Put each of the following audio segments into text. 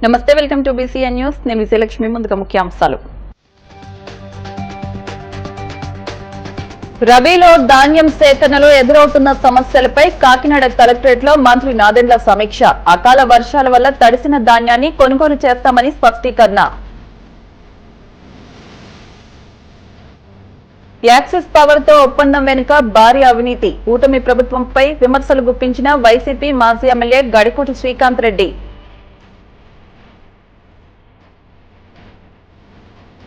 నమస్తే, welcome to BCN news. నేను విజయలక్ష్మి. ముందుగా ముఖ్యాంశాలు. రబీలో ధాన్యం సేకరణలో ఎదురవుతున్న సమస్యలపై కాకినాడ కలెక్టరేట్ లో మంత్రి నాదెండ్ల సమీక్ష. అకాల వర్షాల వల్ల తడిసిన ధాన్యాన్ని కొనుగోలు చేస్తామని స్పష్టీకరణ. యాక్సిస్ పవర్ తో ఒప్పందం వెనుక భారీ అవినీతి. కూటమి ప్రభుత్వంపై విమర్శలు గుప్పించిన వైసీపీ మాజీ ఎమ్మెల్యే గడికోటి శ్రీకాంత్ రెడ్డి.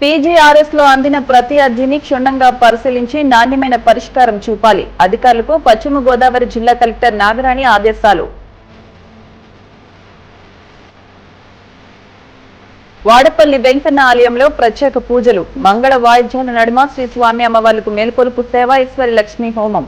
పీజీఆర్ఎస్ లో అందిన ప్రతి అర్జీని క్షుణ్ణంగా పరిశీలించి నాణ్యమైన పరిష్కారం చూపాలి. అధికారులకు పశ్చిమ గోదావరి జిల్లా కలెక్టర్ నాగరాణి ఆదేశాలు. వాడపల్లి వెంకన్న ఆలయంలో ప్రత్యేక పూజలు. మంగళ వాయిద్యాల నడుమ శ్రీ స్వామి అమ్మవార్లకు మేల్కొలుపు సేవ, ఈశ్వరి లక్ష్మీ హోమం.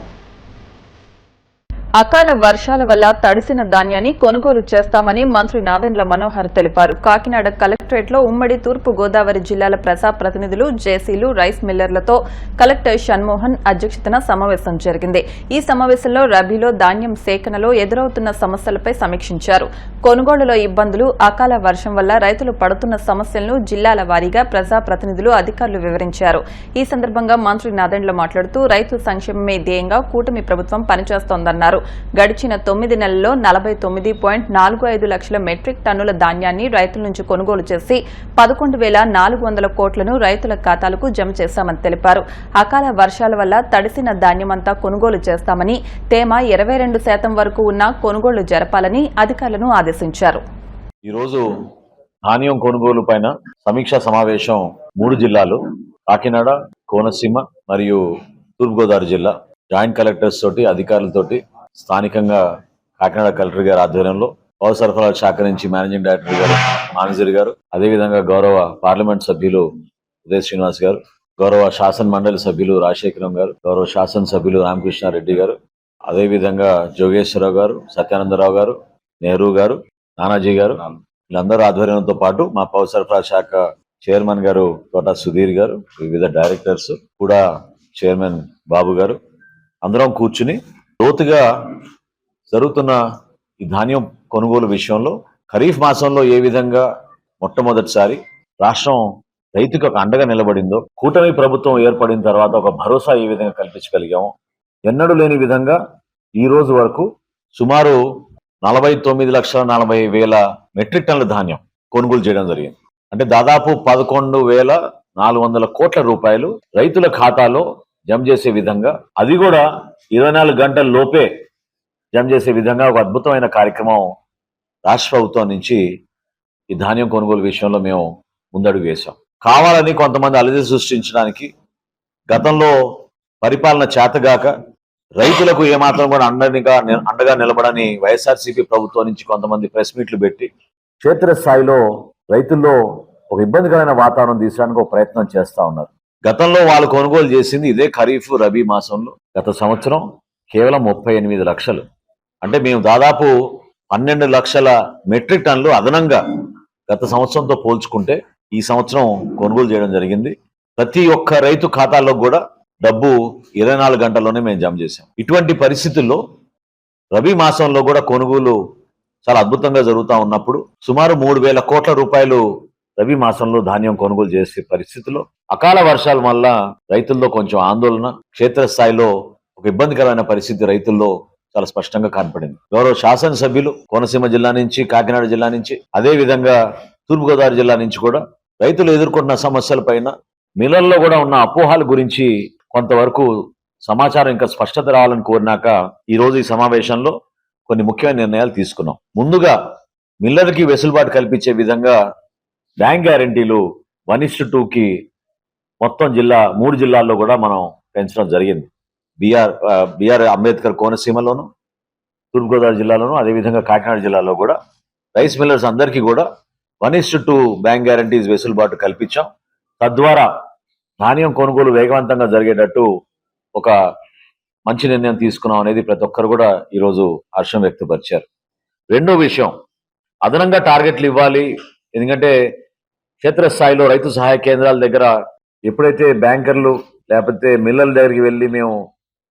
అకాల వర్షాల వల్ల తడిసిన ధాన్యాన్ని కొనుగోలు చేస్తామని మంత్రి నాదెండ్ల మనోహర్ తెలిపారు. కాకినాడ కలెక్టరేట్ లో ఉమ్మడి తూర్పు గోదావరి జిల్లాల ప్రజా ప్రతినిధులు, జేసీలు, రైస్ మిల్లర్లతో కలెక్టర్ షణ్మోహన్ అధ్యక్షతన సమావేశం జరిగింది. ఈ సమావేశంలో రబీలో ధాన్యం సేకరణలో ఎదురవుతున్న సమస్యలపై సమీక్షించారు. కొనుగోలులో ఇబ్బందులు, అకాల వర్షం వల్ల రైతులు పడుతున్న సమస్యలను జిల్లాల వారీగా ప్రజా ప్రతినిధులు, అధికారులు వివరించారు. ఈ సందర్భంగా మంత్రి నాదెండ్ల మాట్లాడుతూ రైతు సంక్షేమమే ధ్యేయంగా కూటమి ప్రభుత్వం పనిచేస్తోందన్నారు. గడిచిన 9 నెలల్లో 49.45 లక్షల మెట్రిక్ టన్నుల ధాన్యాన్ని రైతుల నుంచి కొనుగోలు చేసి 11,400 కోట్లను రైతుల ఖాతాలకు జమ చేశామని తెలిపారు. అకాల వర్షాల వల్ల తడిసిన ధాన్యమంతా కొనుగోలు చేస్తామని, తేమ 22% వరకు ఉన్న కొనుగోలు జరపాలని అధికారులను ఆదేశించారు. ఈరోజు ధాన్యం కొనుగోలు పైన సమీక్షా సమావేశం 3 జిల్లాలు కాకినాడ, కోనసీమ మరియు తూర్పుగోదావరి జిల్లా జాయింట్ కలెక్టర్స్ తోటి, అధికారులతోటి, స్థానికంగా కాకినాడ కలెక్టర్ గారి ఆధ్వర్యంలో పౌర సరఫరాల శాఖ నుంచి మేనేజింగ్ డైరెక్టర్ గారు, మేనేజర్ గారు, అదేవిధంగా గౌరవ పార్లమెంట్ సభ్యులు ఉదయ్ శ్రీనివాస్ గారు, గౌరవ శాసన మండలి సభ్యులు రాజశేఖరం గారు, గౌరవ శాసన సభ్యులు రామకృష్ణారెడ్డి గారు, అదేవిధంగా జోగేశ్వరరావు గారు, సత్యానందరావు గారు, నెహ్రూ గారు, నానాజీ గారు, వీళ్ళందరూ ఆధ్వర్యంతో పాటు మా పౌర సరఫరాల శాఖ చైర్మన్ గారు తోట సుధీర్ గారు, వివిధ డైరెక్టర్స్ కూడా, చైర్మన్ బాబు గారు, అందరం కూర్చుని లోతుగా జరుగుతున్న ఈ ధాన్యం కొనుగోలు విషయంలో ఖరీఫ్ మాసంలో ఏ విధంగా మొట్టమొదటిసారి రాష్ట్రం రైతుకు ఒక అండగా నిలబడిందో, కూటమి ప్రభుత్వం ఏర్పడిన తర్వాత ఒక భరోసా ఏ విధంగా కల్పించగలిగామో, ఎన్నడూ లేని విధంగా ఈ రోజు వరకు సుమారు 49,40,000 మెట్రిక్ టన్నుల ధాన్యం కొనుగోలు చేయడం జరిగింది. అంటే దాదాపు 11,400 కోట్ల రూపాయలు రైతుల ఖాతాలో జమ చేసే విధంగా, అది కూడా 24 గంటల లోపే జమ చేసే విధంగా ఒక అద్భుతమైన కార్యక్రమం రాష్ట్ర ప్రభుత్వం నుంచి ఈ ధాన్యం కొనుగోలు విషయంలో మేము ముందడుగు వేశాం. కావాలని కొంతమంది అలజడి సృష్టించడానికి, గతంలో పరిపాలన చేతగాక రైతులకు ఏమాత్రం కూడా అండగా నిలబడని వైఎస్ఆర్సీపీ ప్రభుత్వం నుంచి కొంతమంది ప్రెస్ మీట్లు పెట్టి క్షేత్రస్థాయిలో రైతుల్లో ఒక ఇబ్బందికరమైన వాతావరణం తీసడానికి ఒక ప్రయత్నం చేస్తా ఉన్నారు. గతంలో వాళ్ళు కొనుగోలు చేసింది ఇదే ఖరీఫ్, రబీ మాసంలో గత సంవత్సరం కేవలం 38 లక్షలు. అంటే మేము దాదాపు 12 లక్షల మెట్రిక్ టన్నులు అదనంగా గత సంవత్సరంతో పోల్చుకుంటే ఈ సంవత్సరం కొనుగోలు చేయడం జరిగింది. ప్రతి ఒక్క రైతు ఖాతాల్లో కూడా డబ్బు 24 గంటల్లోనే మేము జమ చేశాం. ఇటువంటి పరిస్థితుల్లో రబీ మాసంలో కూడా కొనుగోలు చాలా అద్భుతంగా జరుగుతూ ఉన్నప్పుడు సుమారు 3,000 కోట్ల రూపాయలు రబీ మాసంలో ధాన్యం కొనుగోలు చేసే పరిస్థితిలో అకాల వర్షాల వల్ల రైతుల్లో కొంచెం ఆందోళన, క్షేత్రస్థాయిలో ఒక ఇబ్బందికరమైన పరిస్థితి రైతుల్లో చాలా స్పష్టంగా కనపడింది. గౌరవ శాసనసభ్యులు కోనసీమ జిల్లా నుంచి, కాకినాడ జిల్లా నుంచి, అదే విధంగా తూర్పుగోదావరి జిల్లా నుంచి కూడా రైతులు ఎదుర్కొంటున్న సమస్యల పైన, మిల్లర్లో కూడా ఉన్న అపోహాల గురించి కొంతవరకు సమాచారం ఇంకా స్పష్టత రావాలని కోరినాక ఈ రోజు ఈ సమావేశంలో కొన్ని ముఖ్యమైన నిర్ణయాలు తీసుకున్నాం. ముందుగా మిల్లర్కి వెసులుబాటు కల్పించే విధంగా బ్యాంక్ గ్యారంటీలు 1:2కి మొత్తం 3 జిల్లాల్లో కూడా మనం పెంచడం జరిగింది. బిఆర్ అంబేద్కర్ కోనసీమలోను, తూర్పుగోదావరి జిల్లాలోను, అదేవిధంగా కాకినాడ జిల్లాలో కూడా రైస్ మిల్లర్స్ అందరికీ కూడా 1:2 బ్యాంక్ గ్యారంటీస్ వెసులుబాటు కల్పించాం. తద్వారా ధాన్యం కొనుగోలు వేగవంతంగా జరిగేటట్టు ఒక మంచి నిర్ణయం తీసుకున్నాం అనేది ప్రతి ఒక్కరు కూడా ఈరోజు హర్షం వ్యక్తపరిచారు. రెండో విషయం, అదనంగా టార్గెట్లు ఇవ్వాలి. ఎందుకంటే క్షేత్రస్థాయిలో రైతు సహాయ కేంద్రాల దగ్గర ఎప్పుడైతే బ్యాంకర్లు లేకపోతే మిల్లర్ల దగ్గరికి వెళ్ళి మేము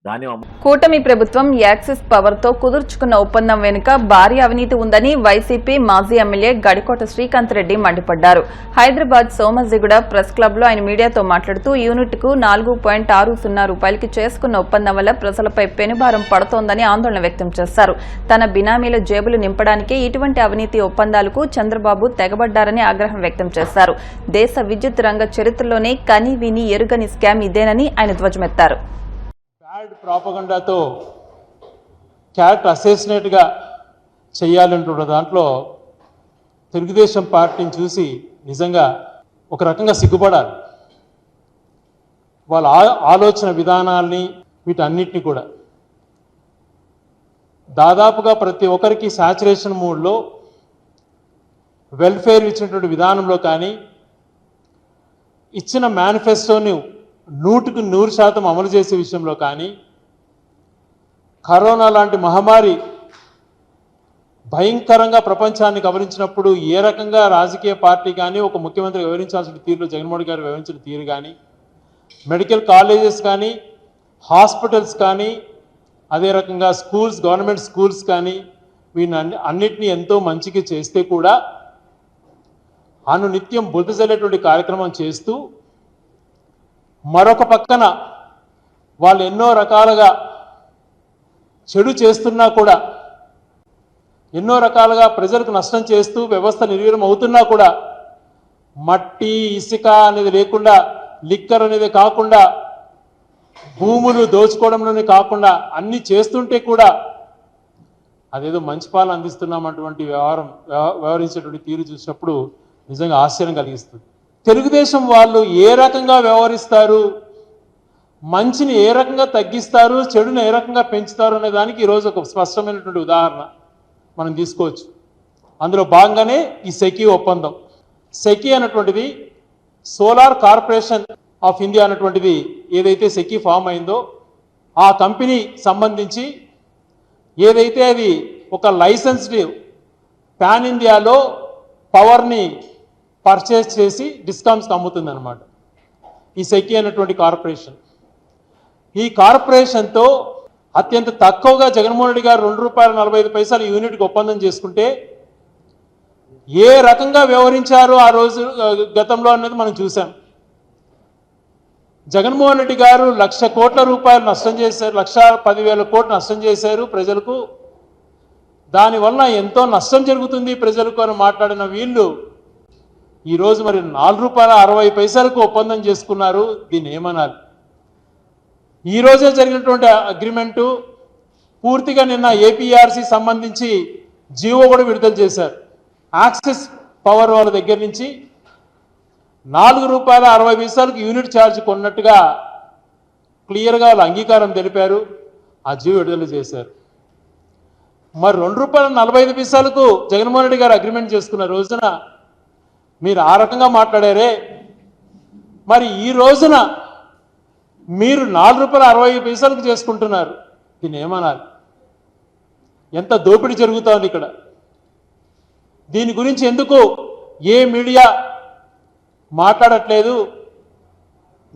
ధాన్యం కూటమి ప్రభుత్వం యాక్సిస్ పవర్ తో కుదుర్చుకున్న ఒప్పందం వెనుక భారీ అవినీతి ఉందని వైసీపీ మాజీ ఎమ్మెల్యే గడికోట శ్రీకాంత్ రెడ్డి మండిపడ్డారు. హైదరాబాద్ సోమజిగూడ ప్రెస్ క్లబ్ లో ఆయన మీడియాతో మాట్లాడుతూ యూనిట్ కు 4.60 రూపాయలకి చేసుకున్న ఒప్పందం వల్ల ప్రజలపై పెనుభారం పడుతోందని ఆందోళన వ్యక్తం చేశారు. తన బినామీల జేబులు నింపడానికే ఇటువంటి అవినీతి ఒప్పందాలకు చంద్రబాబు తెగబడ్డారని ఆగ్రహం వ్యక్తం చేశారు. దేశ విద్యుత్ రంగ చరిత్రలోనే కని విని ఎరుగని స్కామ్ ఇదేనని ఆయన ధ్వజమెత్తారు. బ్యాడ్ ప్రాపగండాతో క్యారెక్టర్ అసెసినేట్గా చేయాలంటున్న దాంట్లో తెలుగుదేశం పార్టీని చూసి నిజంగా ఒక రకంగా సిగ్గుపడాలి. వాళ్ళ ఆలోచన విధానాల్ని వీటన్నిటిని కూడా దాదాపుగా ప్రతి ఒక్కరికి సాచురేషన్ మూడ్లో వెల్ఫేర్ ఇచ్చినటువంటి విధానంలో కానీ ఇచ్చిన మేనిఫెస్టోని 100% అమలు చేసే విషయంలో కానీ కరోనా లాంటి మహమ్మారి భయంకరంగా ప్రపంచాన్ని గమనించినప్పుడు ఏ రకంగా రాజకీయ పార్టీ కానీ ఒక ముఖ్యమంత్రి వివరించాల్సిన తీరులో జగన్మోహన్ గారు వివరించిన తీరు కానీ మెడికల్ కాలేజెస్ కానీ హాస్పిటల్స్ కానీ అదే రకంగా స్కూల్స్ గవర్నమెంట్ స్కూల్స్ కానీ వీటిని అన్నిటినీ ఎంతో మంచిగా చేస్తే కూడా అనునిత్యం బురద జల్లేటువంటి కార్యక్రమం చేస్తూ మరొక పక్కన వాళ్ళు ఎన్నో రకాలుగా చెడు చేస్తున్నా కూడా ఎన్నో రకాలుగా ప్రజలకు నష్టం చేస్తూ వ్యవస్థ నిర్వీర్యం అవుతున్నా కూడా మట్టి ఇసుక అనేది లేకుండా లిక్కర్ అనేది కాకుండా భూములు దోచుకోవడంలోనే కాకుండా అన్ని చేస్తుంటే కూడా అదేదో మంచి పాలన అందిస్తున్నామటువంటి వ్యవహరించేటువంటి తీరు చూసినప్పుడు నిజంగా ఆశ్చర్యం కలిగిస్తుంది. తెలుగుదేశం వాళ్ళు ఏ రకంగా వ్యవహరిస్తారు, మంచిని ఏ రకంగా తగ్గిస్తారు, చెడుని ఏ రకంగా పెంచుతారు అనే దానికి ఈరోజు ఒక స్పష్టమైనటువంటి ఉదాహరణ మనం తీసుకోవచ్చు. అందులో భాగంగానే ఈ సెకీ ఒప్పందం. సెకీ అన్నటువంటిది సోలార్ కార్పొరేషన్ ఆఫ్ ఇండియా అన్నటువంటిది ఏదైతే సెకీ ఫామ్ అయిందో ఆ కంపెనీ సంబంధించి ఏదైతే అది ఒక లైసెన్స్డ్ పాన్ ఇండియాలో పవర్ని పర్చేస్ చేసి డిస్కామ్స్కి అమ్ముతుంది అనమాట ఈ సెకీ అనేటువంటి కార్పొరేషన్. ఈ కార్పొరేషన్తో అత్యంత తక్కువగా జగన్మోహన్ రెడ్డి గారు ₹2.45 యూనిట్కి ఒప్పందం చేసుకుంటే ఏ రకంగా వ్యవహరించారో ఆ రోజు గతంలో అన్నది మనం చూసాం. జగన్మోహన్ రెడ్డి గారు ₹1,00,000 కోట్ల నష్టం చేశారు, 1,10,000 కోట్లు నష్టం చేశారు ప్రజలకు. దానివల్ల ఎంతో నష్టం జరుగుతుంది ప్రజలకు అని మాట్లాడిన వీళ్ళు ఈరోజు మరి ₹4.60 ఒప్పందం చేసుకున్నారు. దీన్ని ఏమనాలి? ఈరోజే జరిగినటువంటి అగ్రిమెంటు పూర్తిగా నిన్న ఏపీఆర్సీ సంబంధించి జీవో కూడా విడుదల చేశారు. యాక్సిస్ పవర్ వాళ్ళ దగ్గర నుంచి ₹4.60 యూనిట్ ఛార్జ్ కొన్నట్టుగా క్లియర్గా వాళ్ళు అంగీకారం తెలిపారు. ఆ జీవో విడుదల చేశారు. మరి ₹2.45 జగన్మోహన్ రెడ్డి గారు అగ్రిమెంట్ చేసుకున్న రోజున మీరు ఆ రకంగా మాట్లాడారే, మరి ఈ రోజున మీరు ₹4.60 చేసుకుంటున్నారు. దీన్ని ఏమనాలి? ఎంత దోపిడీ జరుగుతోంది ఇక్కడ. దీని గురించి ఎందుకు ఏ మీడియా మాట్లాడట్లేదు?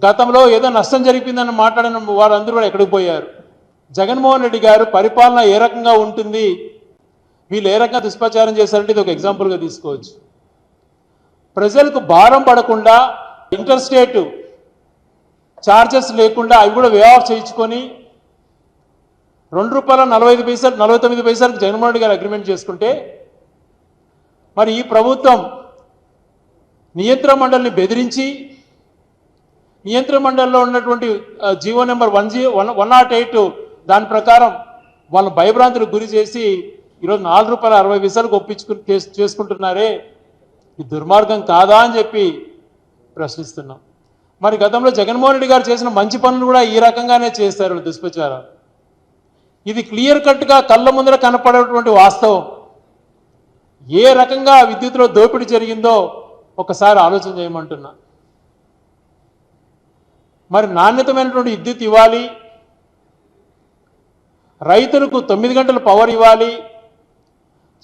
గతంలో ఏదో నష్టం జరిగిందని మాట్లాడిన వారందరూ కూడా ఎక్కడికి పోయారు? జగన్మోహన్ రెడ్డి గారు పరిపాలన ఏ రకంగా ఉంటుంది, వీళ్ళు ఏ రకంగా దుష్ప్రచారం చేశారంటే ఇది ఒక ఎగ్జాంపుల్గా తీసుకోవచ్చు. ప్రజలకు భారం పడకుండా ఇంటర్ స్టేట్ ఛార్జెస్ లేకుండా అవి కూడా వే ఆఫ్ చేయించుకొని ₹2.49 జగన్మోహన్ రెడ్డి గారు అగ్రిమెంట్ చేసుకుంటే మరి ఈ ప్రభుత్వం నియంత్రణ మండలిని బెదిరించి నియంత్రణ మండలిలో ఉన్నటువంటి జీవో నెంబర్ 108 దాని ప్రకారం వాళ్ళ భయభ్రాంతులకు గురి చేసి ఈరోజు ₹4.60 చేసుకుంటున్నారే, ఇది దుర్మార్గం కాదా అని చెప్పి ప్రశ్నిస్తున్నాం. మరి గతంలో జగన్మోహన్ రెడ్డి గారు చేసిన మంచి పనులు కూడా ఈ రకంగానే చేస్తారు దుష్ప్రచారాలు. ఇది క్లియర్ కట్గా కళ్ళ ముందర కనపడేటువంటి వాస్తవం. ఏ రకంగా విద్యుత్లో దోపిడీ జరిగిందో ఒకసారి ఆలోచన చేయమంటున్నా. మరి నాణ్యతమైనటువంటి విద్యుత్ ఇవ్వాలి, రైతులకు 9 గంటల పవర్ ఇవ్వాలి,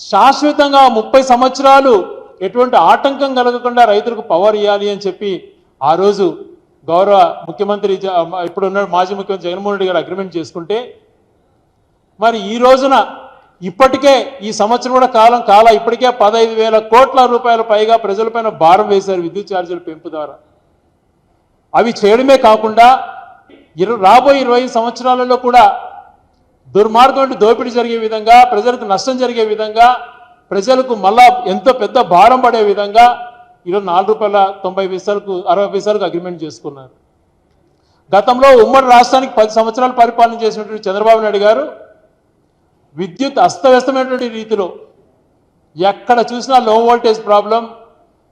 శాశ్వతంగా 30 సంవత్సరాలు ఎటువంటి ఆటంకం కలగకుండా రైతులకు పవర్ ఇవ్వాలి అని చెప్పి ఆ రోజు గౌరవ ముఖ్యమంత్రి ఇప్పుడున్న మాజీ ముఖ్యమంత్రి జగన్మోహన్ రెడ్డి గారు అగ్రిమెంట్ చేసుకుంటే మరి ఈ రోజున ఇప్పటికే ఈ సంవత్సరం కూడా కాలం ఇప్పటికే 15,000 కోట్ల రూపాయల పైగా ప్రజలపైన భారం వేశారు విద్యుత్ ఛార్జీల పెంపు ద్వారా. అవి చేయడమే కాకుండా రాబోయే 20 సంవత్సరాలలో కూడా దుర్మార్గం దోపిడీ జరిగే విధంగా, ప్రజలకు నష్టం జరిగే విధంగా, ప్రజలకు మళ్ళా ఎంతో పెద్ద భారం పడే విధంగా ఈరోజు ₹4.90 60 అగ్రిమెంట్ చేసుకున్నారు. గతంలో ఉమ్మడి రాష్ట్రానికి 10 సంవత్సరాలు పరిపాలన చేసినటువంటి చంద్రబాబు నాయుడు గారు విద్యుత్ అస్తవ్యస్తమైనటువంటి రీతిలో ఎక్కడ చూసినా లో వోల్టేజ్ ప్రాబ్లం,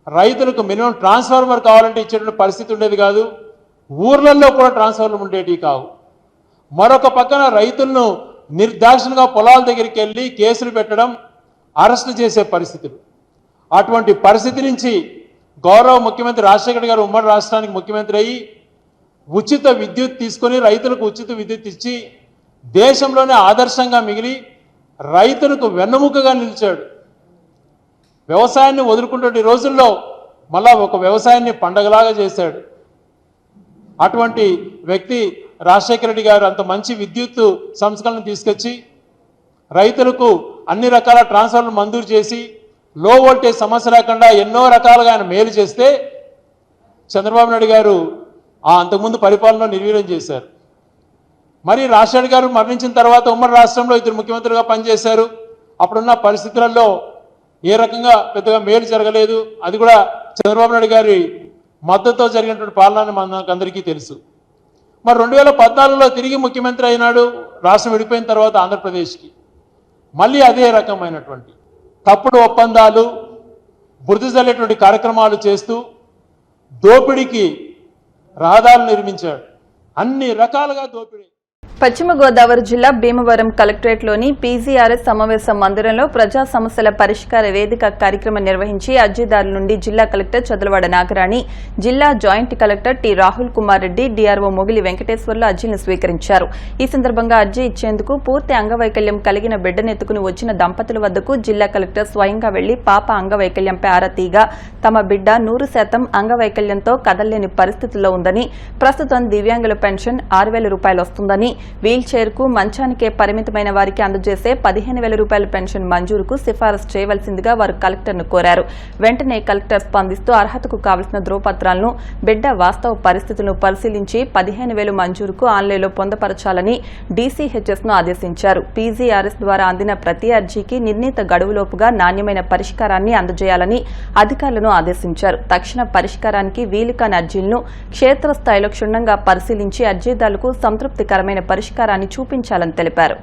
రైతులకు మినిమం ట్రాన్స్ఫార్మర్ కావాలంటే ఇచ్చేటువంటి పరిస్థితి ఉండేది కాదు, ఊర్లలో కూడా ట్రాన్స్ఫార్మర్ ఉండేటివి కావు. మరొక పక్కన రైతులను నిర్దాక్షిణంగా పొలాల దగ్గరికి వెళ్ళి కేసులు పెట్టడం, అరెస్టు చేసే పరిస్థితులు. అటువంటి పరిస్థితి నుంచి గౌరవ ముఖ్యమంత్రి రాజశేఖర గారు ఉమ్మడి రాష్ట్రానికి ముఖ్యమంత్రి అయ్యి ఉచిత విద్యుత్ తీసుకొని రైతులకు ఉచిత విద్యుత్ ఇచ్చి దేశంలోనే ఆదర్శంగా మిగిలి రైతులకు వెన్నెముకగా నిలిచాడు. వ్యవసాయాన్ని వదులుకుంటున్న రోజుల్లో మళ్ళా ఒక వ్యవసాయాన్ని పండగలాగా చేశాడు. అటువంటి వ్యక్తి రాజశేఖర రెడ్డి గారు అంత మంచి విద్యుత్ సంస్కరణ తీసుకొచ్చి రైతులకు అన్ని రకాల ట్రాన్స్ఫార్మర్లు మంజూరు చేసి లో వోల్టేజ్ సమస్య లేకుండా ఎన్నో రకాలుగా ఆయన మేలు చేస్తే చంద్రబాబు నాయుడు గారు అంతకుముందు పరిపాలనలో నిర్వీర్యం చేశారు. మరి రాజశేఖర గారు మరణించిన తర్వాత ఉమ్మడి రాష్ట్రంలో 2 ముఖ్యమంత్రులుగా పనిచేశారు. అప్పుడున్న పరిస్థితులలో ఏ రకంగా పెద్దగా మేలు జరగలేదు. అది కూడా చంద్రబాబు నాయుడు గారి మద్దతుతో జరిగినటువంటి పాలన మనకు అందరికీ తెలుసు. మరి 2014లో తిరిగి ముఖ్యమంత్రి అయినాడు. రాష్ట్రం విడిపోయిన తర్వాత ఆంధ్రప్రదేశ్కి మళ్ళీ అదే రకమైనటువంటి తప్పుడు ఒప్పందాలు, బురద జల్లేటువంటి కార్యక్రమాలు చేస్తూ దోపిడీకి రహదారులు నిర్మించాడు. అన్ని రకాలుగా దోపిడీ. పశ్చిమ గోదావరి జిల్లా భీమవరం కలెక్టరేట్లోని పీజీఆర్ఎస్ సమావేశ మందిరంలో ప్రజా సమస్యల పరిష్కార వేదిక కార్యక్రమం నిర్వహించి అర్జీదారుల నుండి జిల్లా కలెక్టర్ చదలవాడ నాగరాణి, జిల్లా joint collector T Rahul Kumar Reddy, DRO Mogili Venkateswarlu అర్జీని స్వీకరించారు. ఈ సందర్భంగా అర్జీ ఇచ్చేందుకు పూర్తి అంగవైకల్యం కలిగిన బిడ్డనెత్తుకుని వచ్చిన దంపతుల వద్దకు జిల్లా కలెక్టర్ స్వయంగా వెళ్లి పాప అంగవైకల్యంపై ఆరా తీగా తమ బిడ్డ 100% అంగవైకల్యంతో కదల్లేని పరిస్థితుల్లో ఉందని, ప్రస్తుతం దివ్యాంగుల పెన్షన్ ₹6,000 వస్తుందని, వీల్ చైర్ కు మంచానికే పరిమితమైన వారికి అందజేసే ₹15,000 పెన్షన్ మంజూరుకు సిఫారసు చేయవలసిందిగా వారు కలెక్టర్ను కోరారు. వెంటనే కలెక్టర్ స్పందిస్తూ అర్హతకు కావలసిన ధ్రువపత్రాలను, బిడ్డ వాస్తవ పరిస్థితులను పరిశీలించి 15,000 మంజూరుకు ఆన్లైన్లో పొందపరచాలని డీసీహెచ్ఎస్ ను ఆదేశించారు. పీజీఆర్ఎస్ ద్వారా అందిన ప్రతి అర్జీకి నిర్ణీత గడువులోపుగా నాణ్యమైన పరిష్కారాన్ని అందజేయాలని అధికారులను ఆదేశించారు. తక్షణ పరిష్కారానికి వీలుకాని అర్జీలను క్షేత్రస్థాయిలో క్షుణ్ణంగా పరిశీలించి అర్జీదారులకు సంతృప్తికరమైన పరిష్కారాన్ని చూపించాలని తెలిపారు.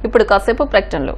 ఇప్పుడు కాసేపు ప్రకటనలు.